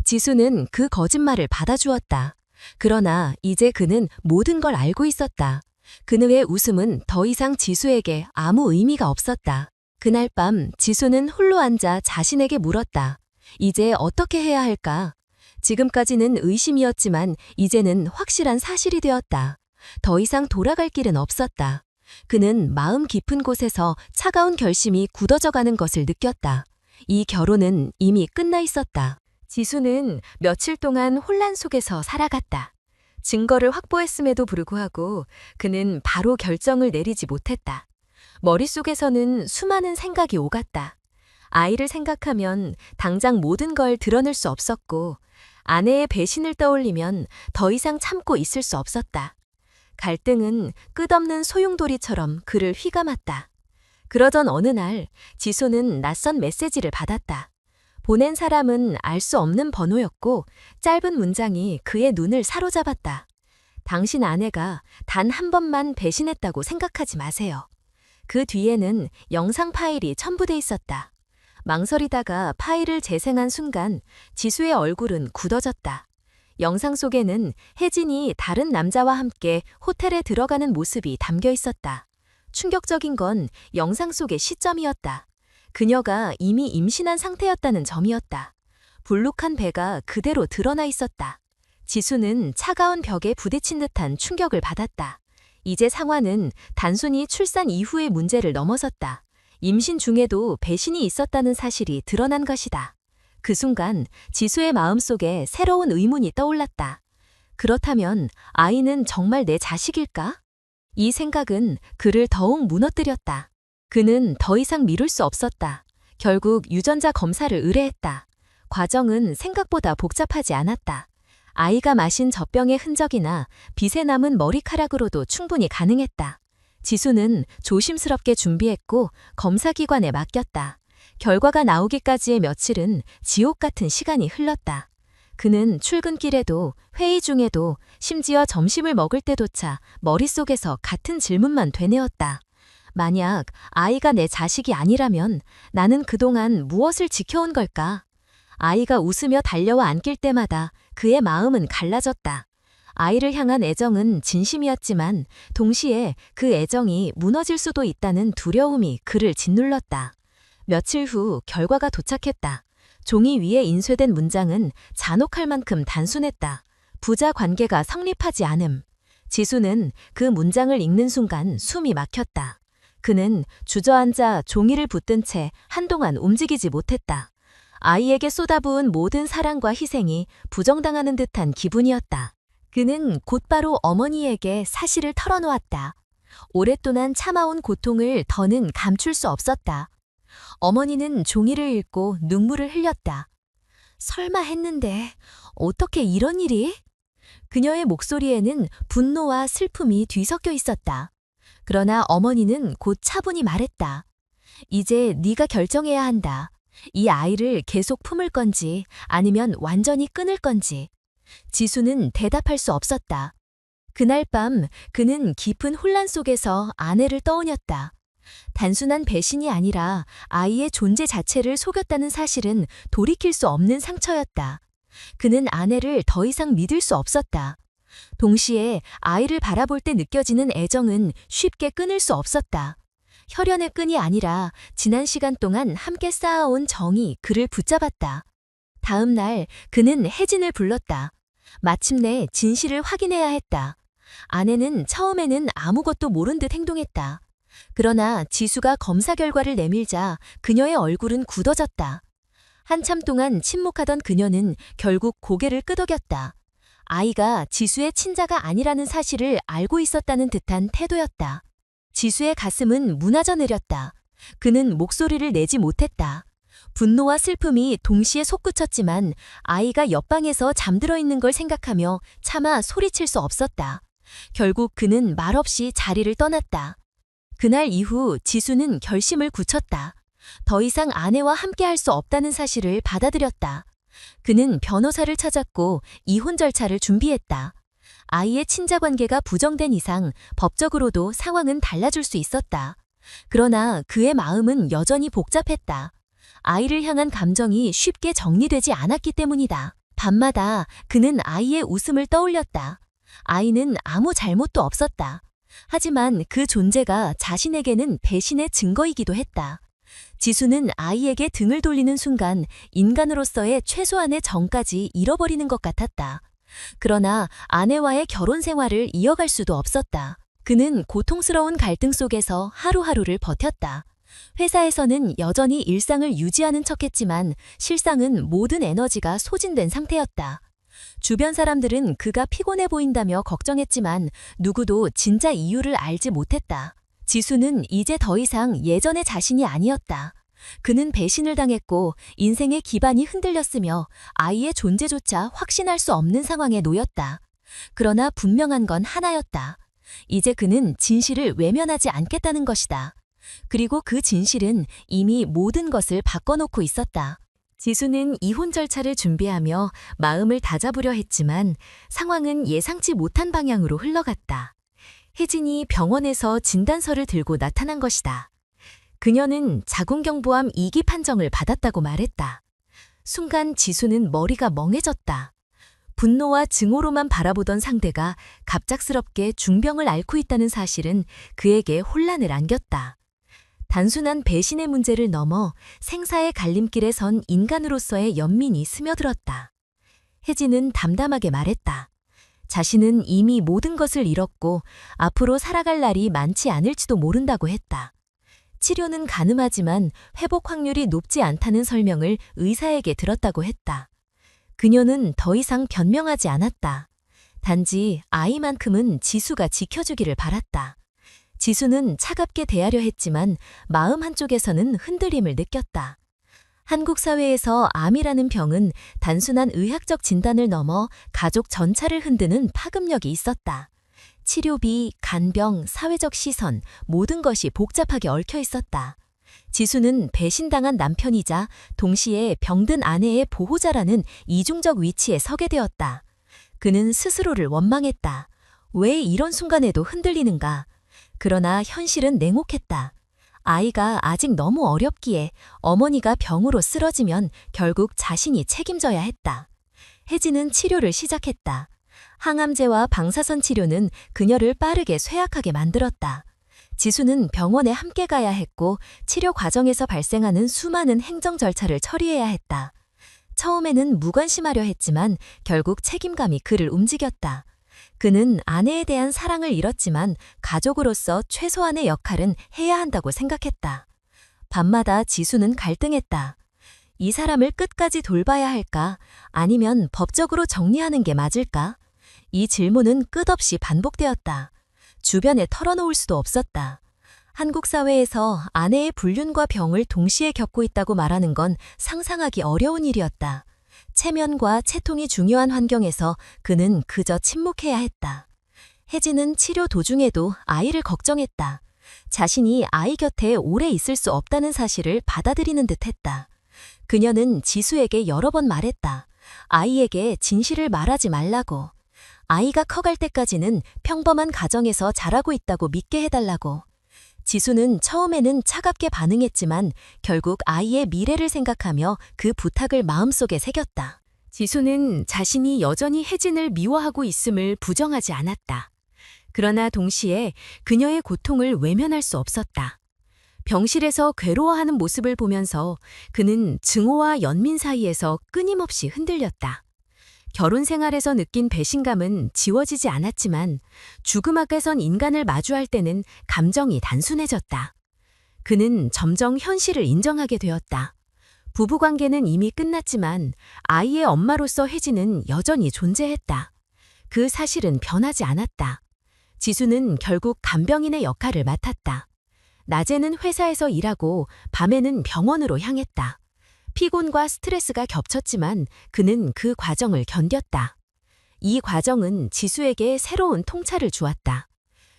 지수는 그 거짓말을 받아주었다. 그러나 이제 그는 모든 걸 알고 있었다. 그녀의 웃음은 더 이상 지수에게 아무 의미가 없었다. 그날 밤 지수는 홀로 앉아 자신에게 물었다. 이제 어떻게 해야 할까? 지금까지는 의심이었지만 이제는 확실한 사실이 되었다. 더 이상 돌아갈 길은 없었다. 그는 마음 깊은 곳에서 차가운 결심이 굳어져가는 것을 느꼈다. 이 결혼은 이미 끝나 있었다. 지수는 며칠 동안 혼란 속에서 살아갔다. 증거를 확보했음에도 불구하고 그는 바로 결정을 내리지 못했다. 머릿속에서는 수많은 생각이 오갔다. 아이를 생각하면 당장 모든 걸 드러낼 수 없었고 아내의 배신을 떠올리면 더 이상 참고 있을 수 없었다. 갈등은 끝없는 소용돌이처럼 그를 휘감았다. 그러던 어느 날 지수는 낯선 메시지를 받았다. 보낸 사람은 알 수 없는 번호였고 짧은 문장이 그의 눈을 사로잡았다. 당신 아내가 단 한 번만 배신했다고 생각하지 마세요. 그 뒤에는 영상 파일이 첨부돼 있었다. 망설이다가 파일을 재생한 순간 지수의 얼굴은 굳어졌다. 영상 속에는 혜진이 다른 남자와 함께 호텔에 들어가는 모습이 담겨 있었다. 충격적인 건 영상 속의 시점이었다. 그녀가 이미 임신한 상태였다는 점이었다. 불룩한 배가 그대로 드러나 있었다. 지수는 차가운 벽에 부딪힌 듯한 충격을 받았다. 이제 상황은 단순히 출산 이후의 문제를 넘어섰다. 임신 중에도 배신이 있었다는 사실이 드러난 것이다. 그 순간 지수의 마음속에 새로운 의문이 떠올랐다. 그렇다면 아이는 정말 내 자식일까? 이 생각은 그를 더욱 무너뜨렸다. 그는 더 이상 미룰 수 없었다. 결국 유전자 검사를 의뢰했다. 과정은 생각보다 복잡하지 않았다. 아이가 마신 젖병의 흔적이나 빗에 남은 머리카락으로도 충분히 가능했다. 지수는 조심스럽게 준비했고 검사기관에 맡겼다. 결과가 나오기까지의 며칠은 지옥 같은 시간이 흘렀다. 그는 출근길에도 회의 중에도 심지어 점심을 먹을 때조차 머릿속에서 같은 질문만 되뇌었다. 만약 아이가 내 자식이 아니라면 나는 그동안 무엇을 지켜온 걸까? 아이가 웃으며 달려와 안길 때마다 그의 마음은 갈라졌다. 아이를 향한 애정은 진심이었지만 동시에 그 애정이 무너질 수도 있다는 두려움이 그를 짓눌렀다. 며칠 후 결과가 도착했다. 종이 위에 인쇄된 문장은 잔혹할 만큼 단순했다. 부자 관계가 성립하지 않음. 지수는 그 문장을 읽는 순간 숨이 막혔다. 그는 주저앉아 종이를 붙든 채 한동안 움직이지 못했다. 아이에게 쏟아부은 모든 사랑과 희생이 부정당하는 듯한 기분이었다. 그는 곧바로 어머니에게 사실을 털어놓았다. 오랫동안 참아온 고통을 더는 감출 수 없었다. 어머니는 종이를 읽고 눈물을 흘렸다. 설마 했는데 어떻게 이런 일이? 그녀의 목소리에는 분노와 슬픔이 뒤섞여 있었다. 그러나 어머니는 곧 차분히 말했다. 이제 네가 결정해야 한다. 이 아이를 계속 품을 건지 아니면 완전히 끊을 건지. 지수는 대답할 수 없었다. 그날 밤 그는 깊은 혼란 속에서 아내를 떠올렸다. 단순한 배신이 아니라 아이의 존재 자체를 속였다는 사실은 돌이킬 수 없는 상처였다. 그는 아내를 더 이상 믿을 수 없었다. 동시에 아이를 바라볼 때 느껴지는 애정은 쉽게 끊을 수 없었다. 혈연의 끈이 아니라 지난 시간 동안 함께 쌓아온 정이 그를 붙잡았다. 다음 날 그는 혜진을 불렀다. 마침내 진실을 확인해야 했다. 아내는 처음에는 아무것도 모른 듯 행동했다. 그러나 지수가 검사 결과를 내밀자 그녀의 얼굴은 굳어졌다. 한참 동안 침묵하던 그녀는 결국 고개를 끄덕였다. 아이가 지수의 친자가 아니라는 사실을 알고 있었다는 듯한 태도였다. 지수의 가슴은 무너져 내렸다. 그는 목소리를 내지 못했다. 분노와 슬픔이 동시에 솟구쳤지만 아이가 옆방에서 잠들어 있는 걸 생각하며 차마 소리칠 수 없었다. 결국 그는 말없이 자리를 떠났다. 그날 이후 지수는 결심을 굳혔다. 더 이상 아내와 함께할 수 없다는 사실을 받아들였다. 그는 변호사를 찾았고 이혼 절차를 준비했다. 아이의 친자 관계가 부정된 이상 법적으로도 상황은 달라질 수 있었다. 그러나 그의 마음은 여전히 복잡했다. 아이를 향한 감정이 쉽게 정리되지 않았기 때문이다. 밤마다 그는 아이의 웃음을 떠올렸다. 아이는 아무 잘못도 없었다. 하지만 그 존재가 자신에게는 배신의 증거이기도 했다. 지수는 아이에게 등을 돌리는 순간 인간으로서의 최소한의 정까지 잃어버리는 것 같았다. 그러나 아내와의 결혼 생활을 이어갈 수도 없었다. 그는 고통스러운 갈등 속에서 하루하루를 버텼다. 회사에서는 여전히 일상을 유지하는 척했지만 실상은 모든 에너지가 소진된 상태였다. 주변 사람들은 그가 피곤해 보인다며 걱정했지만 누구도 진짜 이유를 알지 못했다. 지수는 이제 더 이상 예전의 자신이 아니었다. 그는 배신을 당했고 인생의 기반이 흔들렸으며 아이의 존재조차 확신할 수 없는 상황에 놓였다. 그러나 분명한 건 하나였다. 이제 그는 진실을 외면하지 않겠다는 것이다. 그리고 그 진실은 이미 모든 것을 바꿔놓고 있었다. 지수는 이혼 절차를 준비하며 마음을 다잡으려 했지만 상황은 예상치 못한 방향으로 흘러갔다. 혜진이 병원에서 진단서를 들고 나타난 것이다. 그녀는 자궁경부암 2기 판정을 받았다고 말했다. 순간 지수는 머리가 멍해졌다. 분노와 증오로만 바라보던 상대가 갑작스럽게 중병을 앓고 있다는 사실은 그에게 혼란을 안겼다. 단순한 배신의 문제를 넘어 생사의 갈림길에 선 인간으로서의 연민이 스며들었다. 혜진은 담담하게 말했다. 자신은 이미 모든 것을 잃었고 앞으로 살아갈 날이 많지 않을지도 모른다고 했다. 치료는 가능하지만 회복 확률이 높지 않다는 설명을 의사에게 들었다고 했다. 그녀는 더 이상 변명하지 않았다. 단지 아이만큼은 지수가 지켜주기를 바랐다. 지수는 차갑게 대하려 했지만 마음 한쪽에서는 흔들림을 느꼈다. 한국 사회에서 암이라는 병은 단순한 의학적 진단을 넘어 가족 전차를 흔드는 파급력이 있었다. 치료비, 간병, 사회적 시선, 모든 것이 복잡하게 얽혀 있었다. 지수는 배신당한 남편이자 동시에 병든 아내의 보호자라는 이중적 위치에 서게 되었다. 그는 스스로를 원망했다. 왜 이런 순간에도 흔들리는가? 그러나 현실은 냉혹했다. 아이가 아직 너무 어렵기에 어머니가 병으로 쓰러지면 결국 자신이 책임져야 했다. 혜진은 치료를 시작했다. 항암제와 방사선 치료는 그녀를 빠르게 쇠약하게 만들었다. 지수는 병원에 함께 가야 했고 치료 과정에서 발생하는 수많은 행정 절차를 처리해야 했다. 처음에는 무관심하려 했지만 결국 책임감이 그를 움직였다. 그는 아내에 대한 사랑을 잃었지만 가족으로서 최소한의 역할은 해야 한다고 생각했다. 밤마다 지수는 갈등했다. 이 사람을 끝까지 돌봐야 할까? 아니면 법적으로 정리하는 게 맞을까? 이 질문은 끝없이 반복되었다. 주변에 털어놓을 수도 없었다. 한국 사회에서 아내의 불륜과 병을 동시에 겪고 있다고 말하는 건 상상하기 어려운 일이었다. 체면과 채통이 중요한 환경에서 그는 그저 침묵해야 했다. 혜진은 치료 도중에도 아이를 걱정했다. 자신이 아이 곁에 오래 있을 수 없다는 사실을 받아들이는 듯했다. 그녀는 지수에게 여러 번 말했다. 아이에게 진실을 말하지 말라고. 아이가 커갈 때까지는 평범한 가정에서 자라고 있다고 믿게 해달라고. 지수는 처음에는 차갑게 반응했지만 결국 아이의 미래를 생각하며 그 부탁을 마음속에 새겼다. 지수는 자신이 여전히 혜진을 미워하고 있음을 부정하지 않았다. 그러나 동시에 그녀의 고통을 외면할 수 없었다. 병실에서 괴로워하는 모습을 보면서 그는 증오와 연민 사이에서 끊임없이 흔들렸다. 결혼 생활에서 느낀 배신감은 지워지지 않았지만 죽음 앞에선 인간을 마주할 때는 감정이 단순해졌다. 그는 점점 현실을 인정하게 되었다. 부부관계는 이미 끝났지만 아이의 엄마로서 혜진은 여전히 존재했다. 그 사실은 변하지 않았다. 지수는 결국 간병인의 역할을 맡았다. 낮에는 회사에서 일하고 밤에는 병원으로 향했다. 피곤과 스트레스가 겹쳤지만 그는 그 과정을 견뎠다. 이 과정은 지수에게 새로운 통찰을 주었다.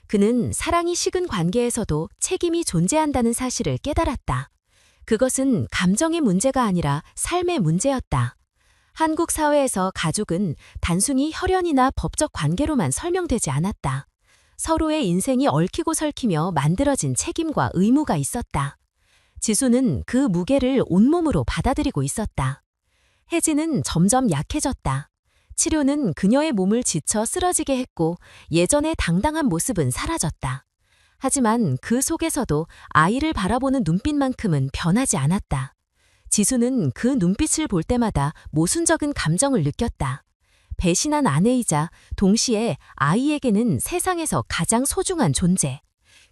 그는 사랑이 식은 관계에서도 책임이 존재한다는 사실을 깨달았다. 그것은 감정의 문제가 아니라 삶의 문제였다. 한국 사회에서 가족은 단순히 혈연이나 법적 관계로만 설명되지 않았다. 서로의 인생이 얽히고 설키며 만들어진 책임과 의무가 있었다. 지수는 그 무게를 온몸으로 받아들이고 있었다. 혜진은 점점 약해졌다. 치료는 그녀의 몸을 지쳐 쓰러지게 했고 예전의 당당한 모습은 사라졌다. 하지만 그 속에서도 아이를 바라보는 눈빛만큼은 변하지 않았다. 지수는 그 눈빛을 볼 때마다 모순적인 감정을 느꼈다. 배신한 아내이자 동시에 아이에게는 세상에서 가장 소중한 존재.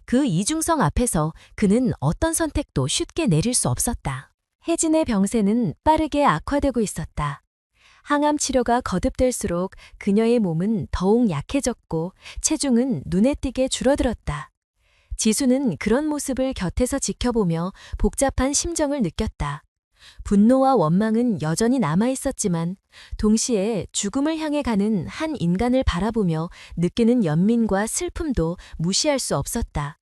그 이중성 앞에서 그는 어떤 선택도 쉽게 내릴 수 없었다. 혜진의 병세는 빠르게 악화되고 있었다. 항암 치료가 거듭될수록 그녀의 몸은 더욱 약해졌고 체중은 눈에 띄게 줄어들었다. 지수는 그런 모습을 곁에서 지켜보며 복잡한 심정을 느꼈다. 분노와 원망은 여전히 남아있었지만 동시에 죽음을 향해 가는 한 인간을 바라보며 느끼는 연민과 슬픔도 무시할 수 없었다.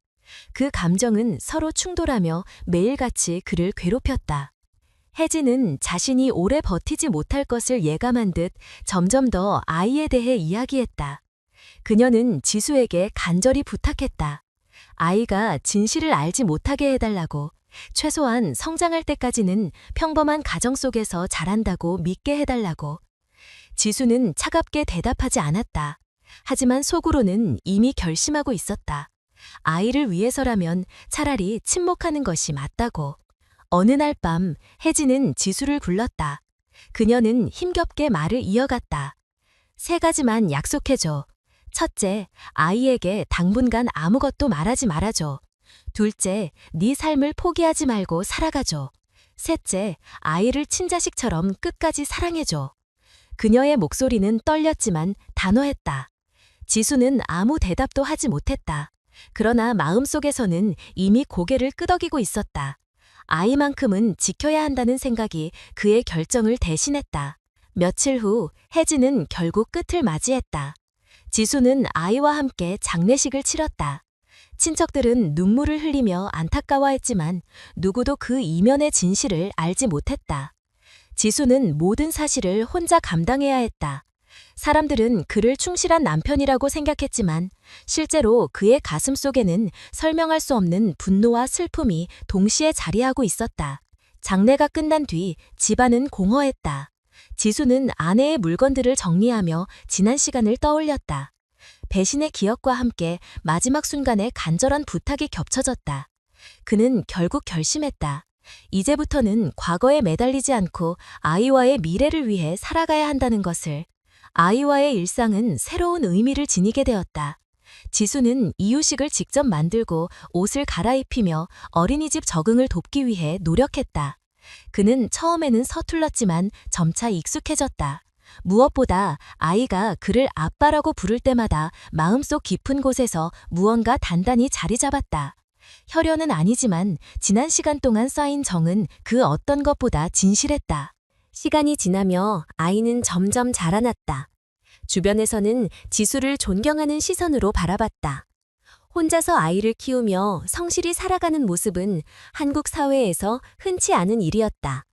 그 감정은 서로 충돌하며 매일같이 그를 괴롭혔다. 혜진은 자신이 오래 버티지 못할 것을 예감한 듯 점점 더 아이에 대해 이야기했다. 그녀는 지수에게 간절히 부탁했다. 아이가 진실을 알지 못하게 해달라고. 최소한 성장할 때까지는 평범한 가정 속에서 자란다고 믿게 해달라고. 지수는 차갑게 대답하지 않았다. 하지만 속으로는 이미 결심하고 있었다. 아이를 위해서라면 차라리 침묵하는 것이 맞다고. 어느 날 밤 혜진은 지수를 불렀다. 그녀는 힘겹게 말을 이어갔다. 3가지만 약속해줘. 첫째, 아이에게 당분간 아무것도 말하지 말아줘. 둘째, 네 삶을 포기하지 말고 살아가줘. 셋째, 아이를 친자식처럼 끝까지 사랑해줘. 그녀의 목소리는 떨렸지만 단호했다. 지수는 아무 대답도 하지 못했다. 그러나 마음속에서는 이미 고개를 끄덕이고 있었다. 아이만큼은 지켜야 한다는 생각이 그의 결정을 대신했다. 며칠 후 혜진은 결국 끝을 맞이했다. 지수는 아이와 함께 장례식을 치렀다. 친척들은 눈물을 흘리며 안타까워했지만 누구도 그 이면의 진실을 알지 못했다. 지수는 모든 사실을 혼자 감당해야 했다. 사람들은 그를 충실한 남편이라고 생각했지만 실제로 그의 가슴 속에는 설명할 수 없는 분노와 슬픔이 동시에 자리하고 있었다. 장례가 끝난 뒤 집안은 공허했다. 지수는 아내의 물건들을 정리하며 지난 시간을 떠올렸다. 배신의 기억과 함께 마지막 순간에 간절한 부탁이 겹쳐졌다. 그는 결국 결심했다. 이제부터는 과거에 매달리지 않고 아이와의 미래를 위해 살아가야 한다는 것을. 아이와의 일상은 새로운 의미를 지니게 되었다. 지수는 이유식을 직접 만들고 옷을 갈아입히며 어린이집 적응을 돕기 위해 노력했다. 그는 처음에는 서툴렀지만 점차 익숙해졌다. 무엇보다 아이가 그를 아빠라고 부를 때마다 마음속 깊은 곳에서 무언가 단단히 자리 잡았다. 혈연은 아니지만 지난 시간 동안 쌓인 정은 그 어떤 것보다 진실했다. 시간이 지나며 아이는 점점 자라났다. 주변에서는 지수를 존경하는 시선으로 바라봤다. 혼자서 아이를 키우며 성실히 살아가는 모습은 한국 사회에서 흔치 않은 일이었다.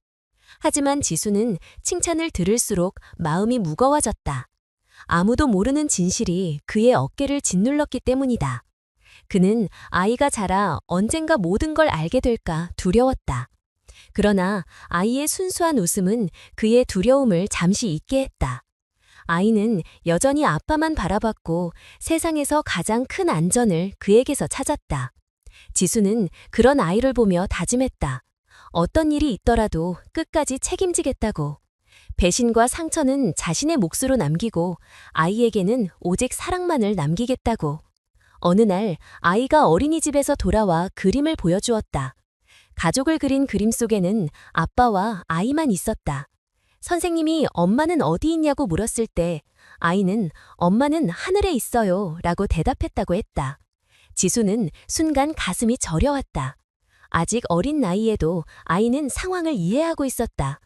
하지만 지수는 칭찬을 들을수록 마음이 무거워졌다. 아무도 모르는 진실이 그의 어깨를 짓눌렀기 때문이다. 그는 아이가 자라 언젠가 모든 걸 알게 될까 두려웠다. 그러나 아이의 순수한 웃음은 그의 두려움을 잠시 잊게 했다. 아이는 여전히 아빠만 바라봤고 세상에서 가장 큰 안전을 그에게서 찾았다. 지수는 그런 아이를 보며 다짐했다. 어떤 일이 있더라도 끝까지 책임지겠다고. 배신과 상처는 자신의 몫으로 남기고 아이에게는 오직 사랑만을 남기겠다고. 어느 날 아이가 어린이집에서 돌아와 그림을 보여주었다. 가족을 그린 그림 속에는 아빠와 아이만 있었다. 선생님이 엄마는 어디 있냐고 물었을 때 아이는 엄마는 하늘에 있어요 라고 대답했다고 했다. 지수는 순간 가슴이 저려왔다. 아직 어린 나이에도 아이는 상황을 이해하고 있었다.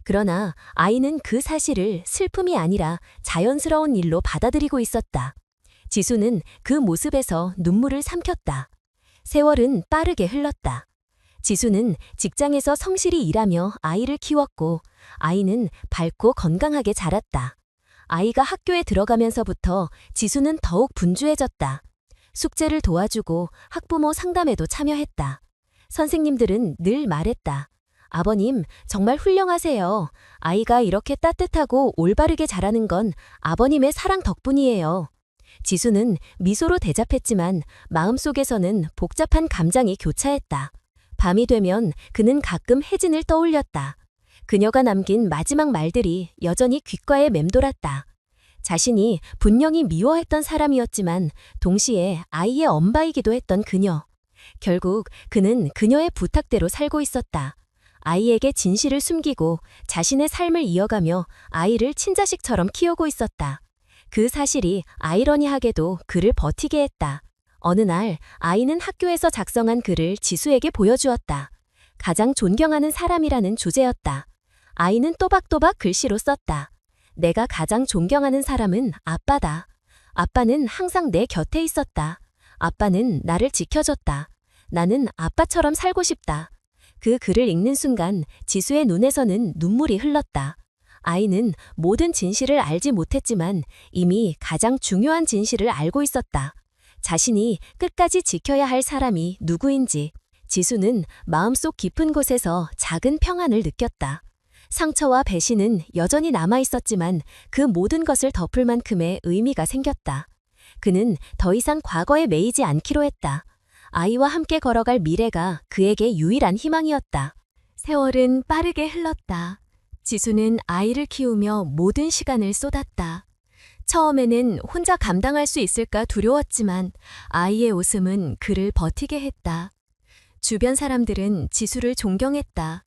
그러나 아이는 그 사실을 슬픔이 아니라 자연스러운 일로 받아들이고 있었다. 지수는 그 모습에서 눈물을 삼켰다. 세월은 빠르게 흘렀다. 지수는 직장에서 성실히 일하며 아이를 키웠고 아이는 밝고 건강하게 자랐다. 아이가 학교에 들어가면서부터 지수는 더욱 분주해졌다. 숙제를 도와주고 학부모 상담에도 참여했다. 선생님들은 늘 말했다. 아버님, 정말 훌륭하세요. 아이가 이렇게 따뜻하고 올바르게 자라는 건 아버님의 사랑 덕분이에요. 지수는 미소로 대답했지만 마음속에서는 복잡한 감정이 교차했다. 밤이 되면 그는 가끔 혜진을 떠올렸다. 그녀가 남긴 마지막 말들이 여전히 귓가에 맴돌았다. 자신이 분명히 미워했던 사람이었지만 동시에 아이의 엄마이기도 했던 그녀. 결국 그는 그녀의 부탁대로 살고 있었다. 아이에게 진실을 숨기고 자신의 삶을 이어가며 아이를 친자식처럼 키우고 있었다. 그 사실이 아이러니하게도 그를 버티게 했다. 어느 날 아이는 학교에서 작성한 글을 지수에게 보여주었다. 가장 존경하는 사람이라는 주제였다. 아이는 또박또박 글씨로 썼다. 내가 가장 존경하는 사람은 아빠다. 아빠는 항상 내 곁에 있었다. 아빠는 나를 지켜줬다. 나는 아빠처럼 살고 싶다. 그 글을 읽는 순간 지수의 눈에서는 눈물이 흘렀다. 아이는 모든 진실을 알지 못했지만 이미 가장 중요한 진실을 알고 있었다. 자신이 끝까지 지켜야 할 사람이 누구인지. 지수는 마음속 깊은 곳에서 작은 평안을 느꼈다. 상처와 배신은 여전히 남아있었지만 그 모든 것을 덮을 만큼의 의미가 생겼다. 그는 더 이상 과거에 매이지 않기로 했다. 아이와 함께 걸어갈 미래가 그에게 유일한 희망이었다. 세월은 빠르게 흘렀다. 지수는 아이를 키우며 모든 시간을 쏟았다. 처음에는 혼자 감당할 수 있을까 두려웠지만 아이의 웃음은 그를 버티게 했다. 주변 사람들은 지수를 존경했다.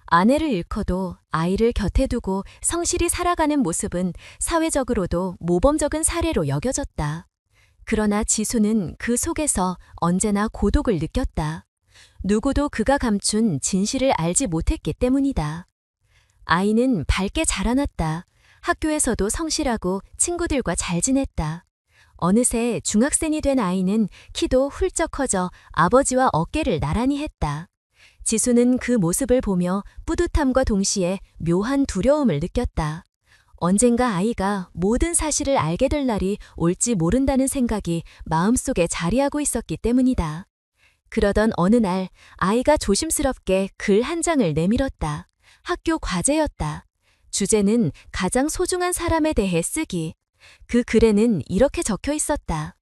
아내를 잃고도 아이를 곁에 두고 성실히 살아가는 모습은 사회적으로도 모범적인 사례로 여겨졌다. 그러나 지수는 그 속에서 언제나 고독을 느꼈다. 누구도 그가 감춘 진실을 알지 못했기 때문이다. 아이는 밝게 자라났다. 학교에서도 성실하고 친구들과 잘 지냈다. 어느새 중학생이 된 아이는 키도 훌쩍 커져 아버지와 어깨를 나란히 했다. 지수는 그 모습을 보며 뿌듯함과 동시에 묘한 두려움을 느꼈다. 언젠가 아이가 모든 사실을 알게 될 날이 올지 모른다는 생각이 마음속에 자리하고 있었기 때문이다. 그러던 어느 날 아이가 조심스럽게 글 한 장을 내밀었다. 학교 과제였다. 주제는 가장 소중한 사람에 대해 쓰기. 그 글에는 이렇게 적혀 있었다.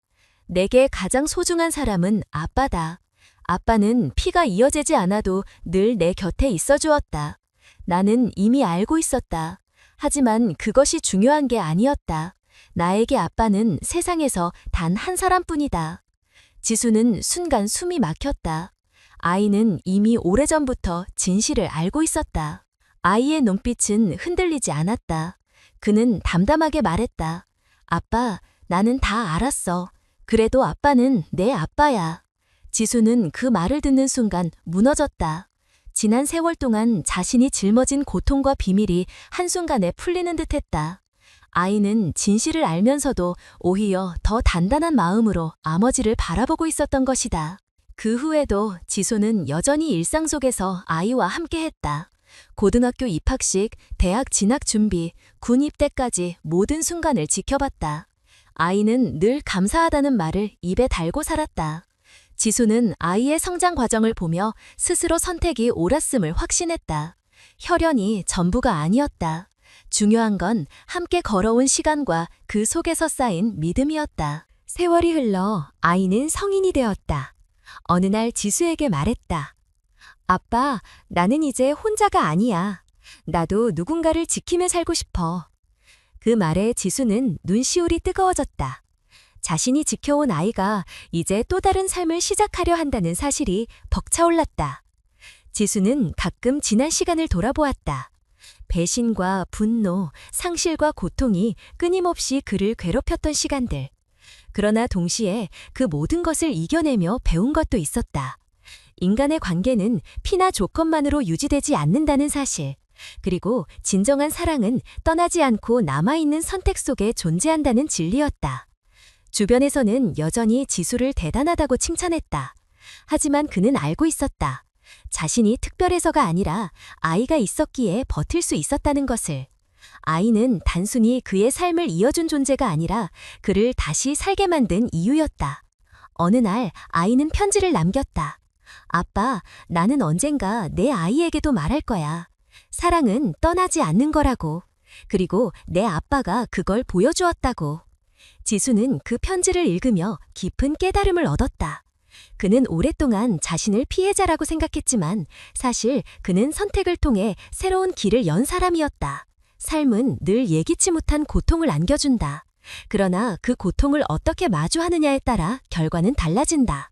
내게 가장 소중한 사람은 아빠다. 아빠는 피가 이어지지 않아도 늘 내 곁에 있어 주었다. 나는 이미 알고 있었다. 하지만 그것이 중요한 게 아니었다. 나에게 아빠는 세상에서 단 한 사람뿐이다. 지수는 순간 숨이 막혔다. 아이는 이미 오래전부터 진실을 알고 있었다. 아이의 눈빛은 흔들리지 않았다. 그는 담담하게 말했다. 아빠, 나는 다 알았어. 그래도 아빠는 내 아빠야. 지수는 그 말을 듣는 순간 무너졌다. 지난 세월 동안 자신이 짊어진 고통과 비밀이 한순간에 풀리는 듯했다. 아이는 진실을 알면서도 오히려 더 단단한 마음으로 아버지를 바라보고 있었던 것이다. 그 후에도 지수는 여전히 일상 속에서 아이와 함께했다. 고등학교 입학식, 대학 진학 준비, 군 입대까지 모든 순간을 지켜봤다. 아이는 늘 감사하다는 말을 입에 달고 살았다. 지수는 아이의 성장 과정을 보며 스스로 선택이 옳았음을 확신했다. 혈연이 전부가 아니었다. 중요한 건 함께 걸어온 시간과 그 속에서 쌓인 믿음이었다. 세월이 흘러 아이는 성인이 되었다. 어느 날 지수에게 말했다. 아빠, 나는 이제 혼자가 아니야. 나도 누군가를 지키며 살고 싶어. 그 말에 지수는 눈시울이 뜨거워졌다. 자신이 지켜온 아이가 이제 또 다른 삶을 시작하려 한다는 사실이 벅차올랐다. 지수는 가끔 지난 시간을 돌아보았다. 배신과 분노, 상실과 고통이 끊임없이 그를 괴롭혔던 시간들. 그러나 동시에 그 모든 것을 이겨내며 배운 것도 있었다. 인간의 관계는 피나 조건만으로 유지되지 않는다는 사실. 그리고 진정한 사랑은 떠나지 않고 남아있는 선택 속에 존재한다는 진리였다. 주변에서는 여전히 지수를 대단하다고 칭찬했다. 하지만 그는 알고 있었다. 자신이 특별해서가 아니라 아이가 있었기에 버틸 수 있었다는 것을. 아이는 단순히 그의 삶을 이어준 존재가 아니라 그를 다시 살게 만든 이유였다. 어느 날 아이는 편지를 남겼다. 아빠, 나는 언젠가 내 아이에게도 말할 거야. 사랑은 떠나지 않는 거라고. 그리고 내 아빠가 그걸 보여주었다고. 지수는 그 편지를 읽으며 깊은 깨달음을 얻었다. 그는 오랫동안 자신을 피해자라고 생각했지만 사실 그는 선택을 통해 새로운 길을 연 사람이었다. 삶은 늘 예기치 못한 고통을 안겨준다. 그러나 그 고통을 어떻게 마주하느냐에 따라 결과는 달라진다.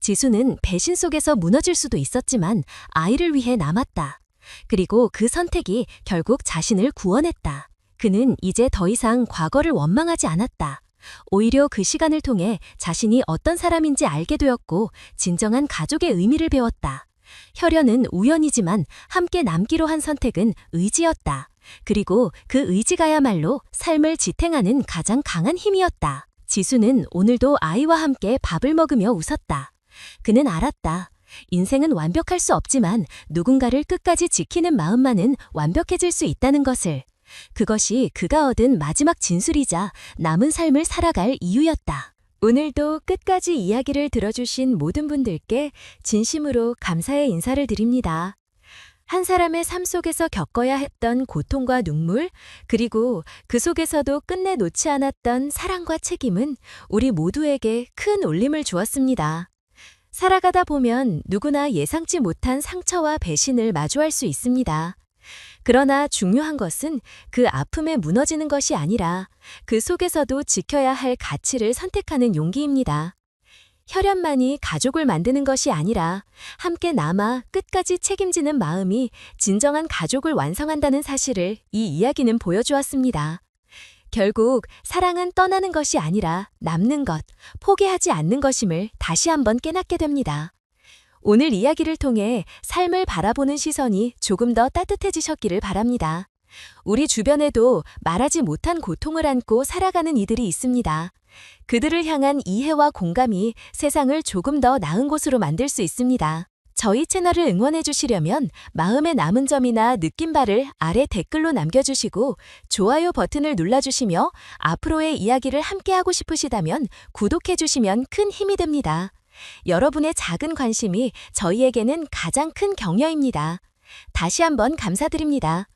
지수는 배신 속에서 무너질 수도 있었지만 아이를 위해 남았다. 그리고 그 선택이 결국 자신을 구원했다. 그는 이제 더 이상 과거를 원망하지 않았다. 오히려 그 시간을 통해 자신이 어떤 사람인지 알게 되었고 진정한 가족의 의미를 배웠다. 혈연은 우연이지만 함께 남기로 한 선택은 의지였다. 그리고 그 의지가야말로 삶을 지탱하는 가장 강한 힘이었다. 지수는 오늘도 아이와 함께 밥을 먹으며 웃었다. 그는 알았다. 인생은 완벽할 수 없지만 누군가를 끝까지 지키는 마음만은 완벽해질 수 있다는 것을. 그것이 그가 얻은 마지막 진술이자 남은 삶을 살아갈 이유였다. 오늘도 끝까지 이야기를 들어주신 모든 분들께 진심으로 감사의 인사를 드립니다. 한 사람의 삶 속에서 겪어야 했던 고통과 눈물, 그리고 그 속에서도 끝내 놓지 않았던 사랑과 책임은 우리 모두에게 큰 울림을 주었습니다. 살아가다 보면 누구나 예상치 못한 상처와 배신을 마주할 수 있습니다. 그러나 중요한 것은 그 아픔에 무너지는 것이 아니라 그 속에서도 지켜야 할 가치를 선택하는 용기입니다. 혈연만이 가족을 만드는 것이 아니라 함께 남아 끝까지 책임지는 마음이 진정한 가족을 완성한다는 사실을 이 이야기는 보여주었습니다. 결국 사랑은 떠나는 것이 아니라 남는 것, 포기하지 않는 것임을 다시 한번 깨닫게 됩니다. 오늘 이야기를 통해 삶을 바라보는 시선이 조금 더 따뜻해지셨기를 바랍니다. 우리 주변에도 말하지 못한 고통을 안고 살아가는 이들이 있습니다. 그들을 향한 이해와 공감이 세상을 조금 더 나은 곳으로 만들 수 있습니다. 저희 채널을 응원해 주시려면 마음에 남은 점이나 느낀 바를 아래 댓글로 남겨주시고 좋아요 버튼을 눌러주시며 앞으로의 이야기를 함께하고 싶으시다면 구독해 주시면 큰 힘이 됩니다. 여러분의 작은 관심이 저희에게는 가장 큰 격려입니다. 다시 한번 감사드립니다.